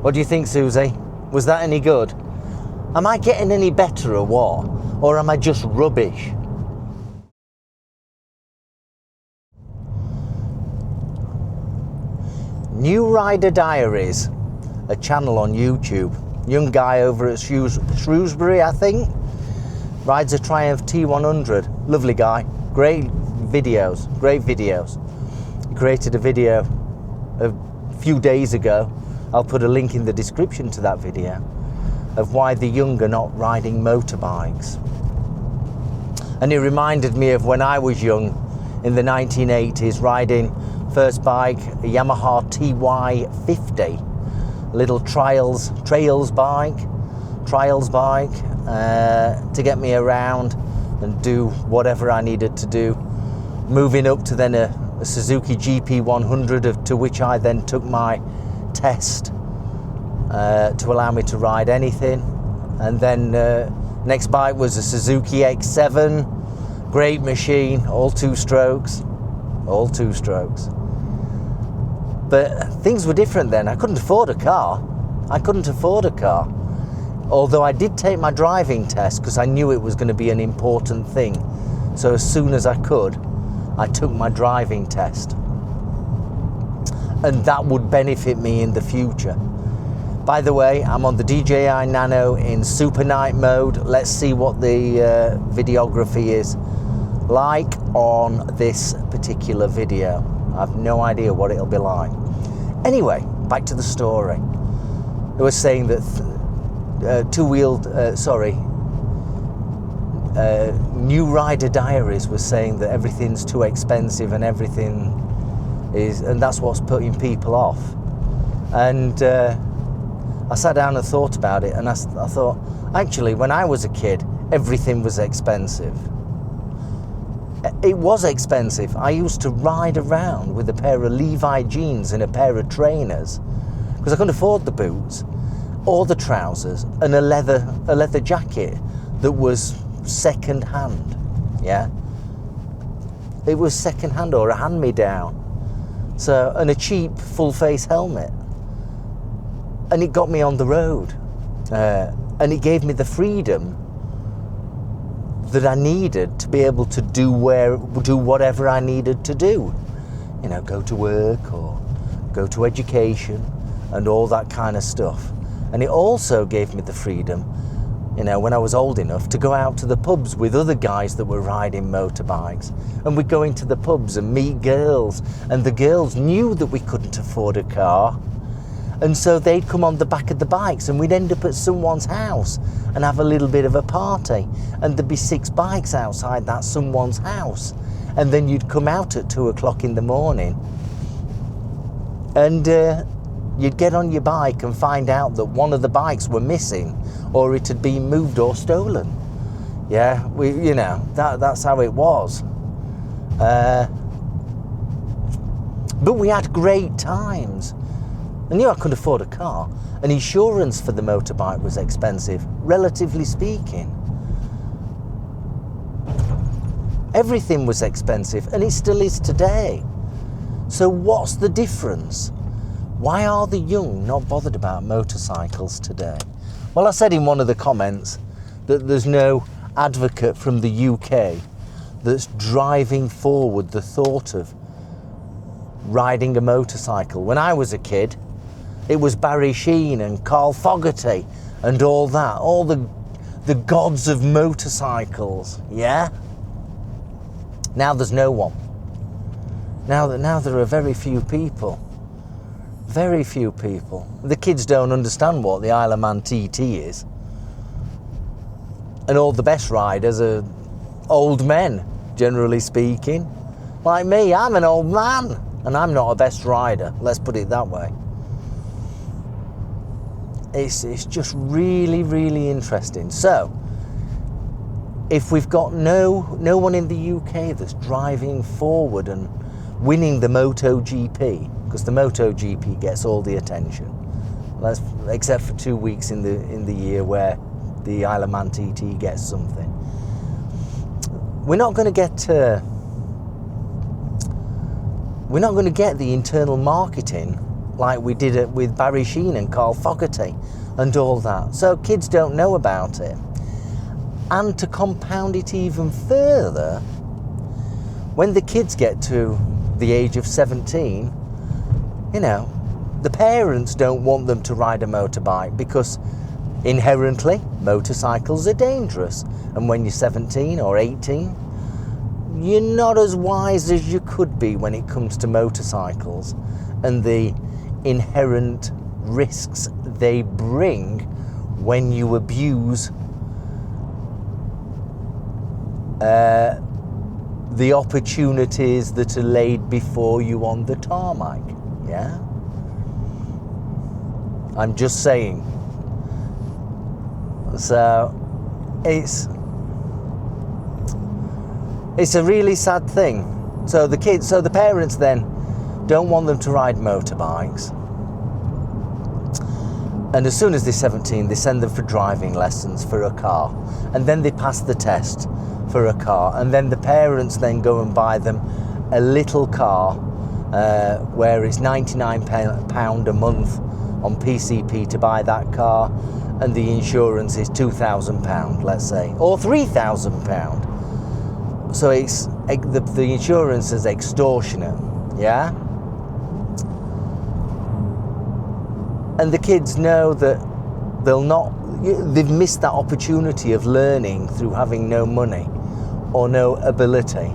What do you think, Susie? Was that any good? Am I getting any better or what? Or am I just rubbish? New Rider Diaries, a channel on YouTube. Young guy over at Shrewsbury, I think. Rides a Triumph T100. Lovely guy. Great videos. He created a video a few days ago. I'll put a link in the description to that video of why the young are not riding motorbikes. And it reminded me of when I was young in the 1980s, riding first bike, a Yamaha TY50, little trails bike, to get me around and do whatever I needed to do. Moving up to then a Suzuki GP100, to which I then took my test to allow me to ride anything. And then next bike was a Suzuki X7, great machine, all two strokes. But things were different then. I couldn't afford a car. Although I did take my driving test because I knew it was going to be an important thing. So as soon as I could, I took my driving test. And that would benefit me in the future. By the way, I'm on the DJI Nano in SuperNight mode. Let's see what the videography is like on this particular video. I have no idea what it'll be like. Anyway, back to the story. It was saying that New Rider Diaries was saying that everything's too expensive and everything is, and that's what's putting people off. And I sat down and thought about it, and I thought, actually, when I was a kid, everything was expensive. It was expensive. I used to ride around with a pair of Levi jeans and a pair of trainers because I couldn't afford the boots or the trousers, and a leather jacket that was second hand. Yeah, it was second hand or a hand-me-down. So, and a cheap full face helmet, and it got me on the road, and it gave me the freedom that I needed to be able to do whatever I needed to do. You know, go to work or go to education and all that kind of stuff. And it also gave me the freedom, you know, when I was old enough to go out to the pubs with other guys that were riding motorbikes. And we'd go into the pubs and meet girls, and the girls knew that we couldn't afford a car. And so they'd come on the back of the bikes, and we'd end up at someone's house and have a little bit of a party. And there'd be 6 bikes outside that someone's house. And then you'd come out at 2 o'clock in the morning, and you'd get on your bike and find out that one of the bikes were missing, or it had been moved or stolen. Yeah, you know, that's how it was. But we had great times. I knew I couldn't afford a car, and insurance for the motorbike was expensive, relatively speaking. Everything was expensive, and it still is today. So what's the difference? Why are the young not bothered about motorcycles today? Well, I said in one of the comments that there's no advocate from the UK that's driving forward the thought of riding a motorcycle. When I was a kid, it was Barry Sheen and Carl Fogarty and all that, all the gods of motorcycles, yeah? Now there's no one. Now there are very few people. Very few people. The kids don't understand what the Isle of Man TT is. And all the best riders are old men, generally speaking. Like me, I'm an old man, and I'm not a best rider, let's put it that way. It's just really, really interesting. So, if we've got no one in the UK that's driving forward and winning the MotoGP, because the MotoGP gets all the attention, except for 2 weeks in the year where the Isle of Man TT gets something. We're not going to get the internal marketing like we did it with Barry Sheen and Carl Fogarty and all that. So kids don't know about it. And to compound it even further, when the kids get to the age of 17, you know, the parents don't want them to ride a motorbike because inherently motorcycles are dangerous. And when you're 17 or 18, you're not as wise as you could be when it comes to motorcycles and the inherent risks they bring when you abuse the opportunities that are laid before you on the tarmac. Yeah? I'm just saying. So it's a really sad thing. So the parents then don't want them to ride motorbikes. And as soon as they're 17, they send them for driving lessons for a car. And then they pass the test for a car. And then the parents then go and buy them a little car where it's £99 a month on PCP to buy that car. And the insurance is £2,000, let's say, or £3,000. So it's the insurance is extortionate, yeah? And the kids know that they've missed that opportunity of learning through having no money or no ability.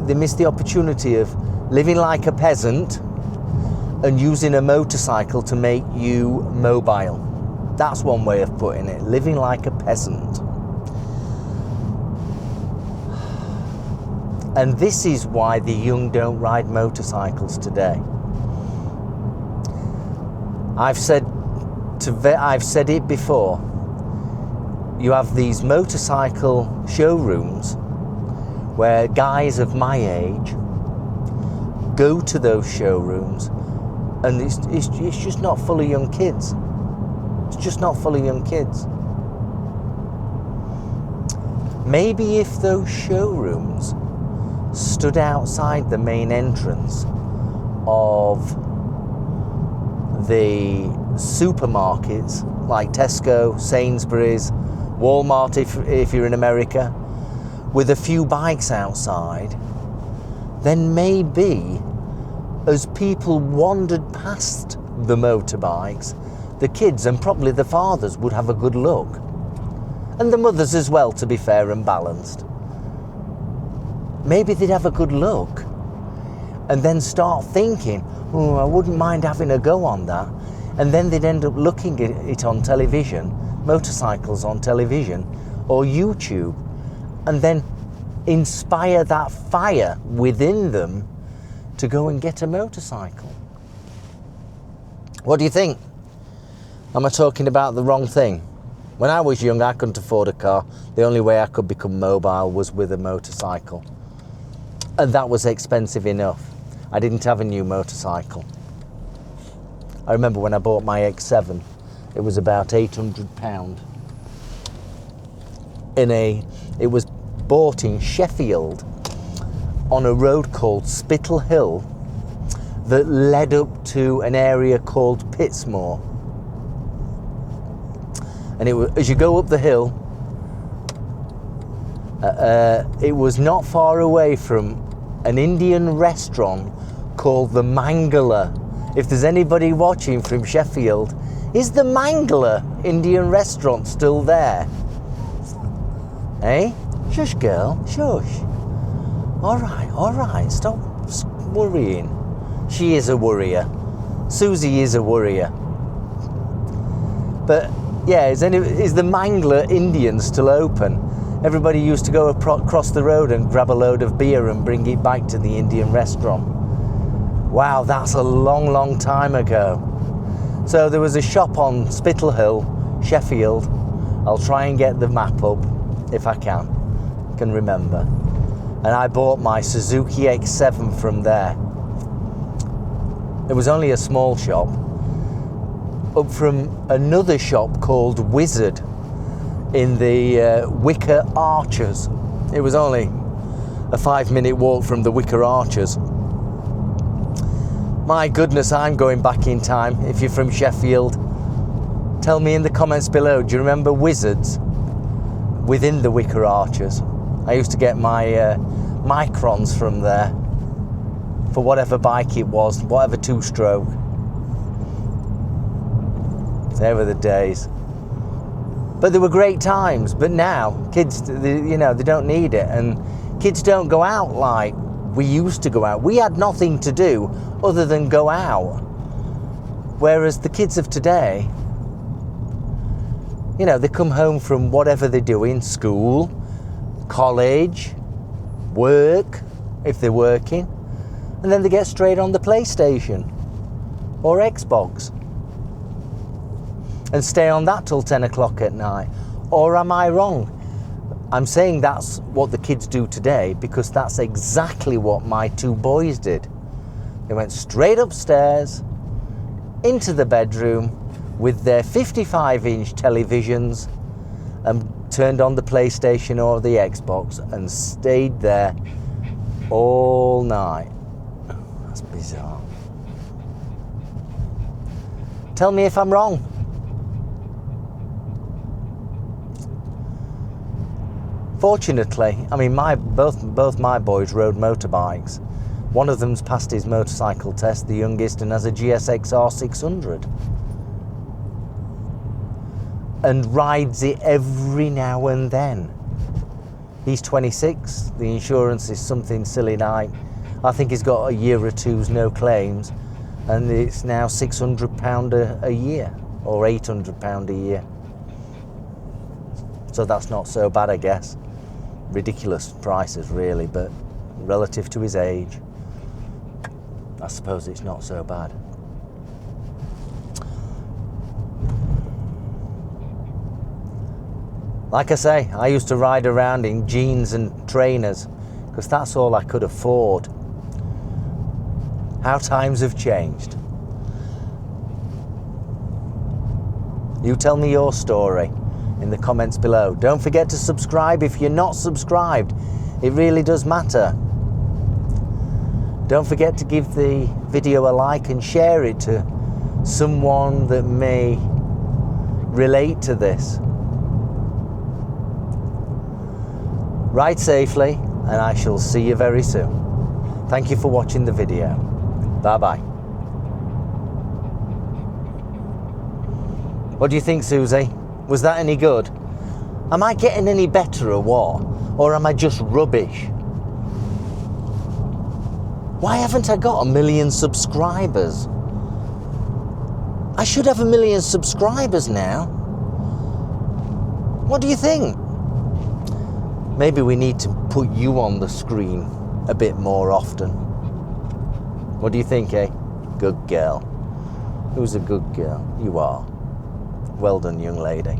They missed the opportunity of living like a peasant and using a motorcycle to make you mobile. That's one way of putting it, living like a peasant. And this is why the young don't ride motorcycles today. I've said it before. You have these motorcycle showrooms where guys of my age go to those showrooms, and it's just not full of young kids. It's just not full of young kids. Maybe if those showrooms stood outside the main entrance of the supermarkets like Tesco, Sainsbury's, Walmart if you're in America, with a few bikes outside, then maybe as people wandered past the motorbikes, the kids and probably the fathers would have a good look. And the mothers as well, to be fair and balanced. Maybe they'd have a good look and then start thinking, oh, I wouldn't mind having a go on that. And then they'd end up looking at it on television, motorcycles on television or YouTube, and then inspire that fire within them to go and get a motorcycle. What do you think? Am I talking about the wrong thing? When I was young, I couldn't afford a car. The only way I could become mobile was with a motorcycle. And that was expensive enough. I didn't have a new motorcycle. I remember when I bought my X7, it was about £800. It was bought in Sheffield on a road called Spittal Hill that led up to an area called Pitsmoor. And as you go up the hill, it was not far away from an Indian restaurant called the Mangala. If there's anybody watching from Sheffield, is the Mangala Indian restaurant still there? Eh? Shush, girl, shush. All right, stop worrying. She is a worrier. Susie is a worrier. But yeah, is the Mangala Indian still open? Everybody used to go across the road and grab a load of beer and bring it back to the Indian restaurant. Wow, that's a long, long time ago. So there was a shop on Spittal Hill, Sheffield. I'll try and get the map up if I can remember. And I bought my Suzuki X7 from there. It was only a small shop, up from another shop called Wizard in the Wicker Archers. It was only a 5-minute walk from the Wicker Archers. My goodness, I'm going back in time. If you're from Sheffield, tell me in the comments below, do you remember Wizards within the Wicker Archers? I used to get my Microns from there for whatever bike it was, whatever two-stroke. There were the days. But they were great times. But now, kids, they don't need it. And kids don't go out like we used to go out. We had nothing to do other than go out. Whereas the kids of today, they come home from whatever they're doing, school, college, work, if they're working, and then they get straight on the PlayStation or Xbox and stay on that till 10 o'clock at night. Or am I wrong? I'm saying that's what the kids do today because that's exactly what my 2 boys did. They went straight upstairs into the bedroom with their 55-inch televisions and turned on the PlayStation or the Xbox and stayed there all night. That's bizarre. Tell me if I'm wrong. Fortunately, I mean, both my boys rode motorbikes. One of them's passed his motorcycle test, the youngest, and has a GSX R600. And rides it every now and then. He's 26, the insurance is something silly like, I think he's got a year or two's no claims, and it's now £600 a year, or £800 a year. So that's not so bad, I guess. Ridiculous prices really, but relative to his age, I suppose it's not so bad. Like I say, I used to ride around in jeans and trainers because that's all I could afford. How times have changed. You tell me your story in the comments below. Don't forget to subscribe if you're not subscribed. It really does matter. Don't forget to give the video a like and share it to someone that may relate to this. Ride safely, and I shall see you very soon. Thank you for watching the video. Bye-bye. What do you think, Susie? Was that any good? Am I getting any better or what? Or am I just rubbish? Why haven't I got 1 million subscribers? I should have 1 million subscribers now. What do you think? Maybe we need to put you on the screen a bit more often. What do you think, eh? Good girl. Who's a good girl? You are. Well done, young lady.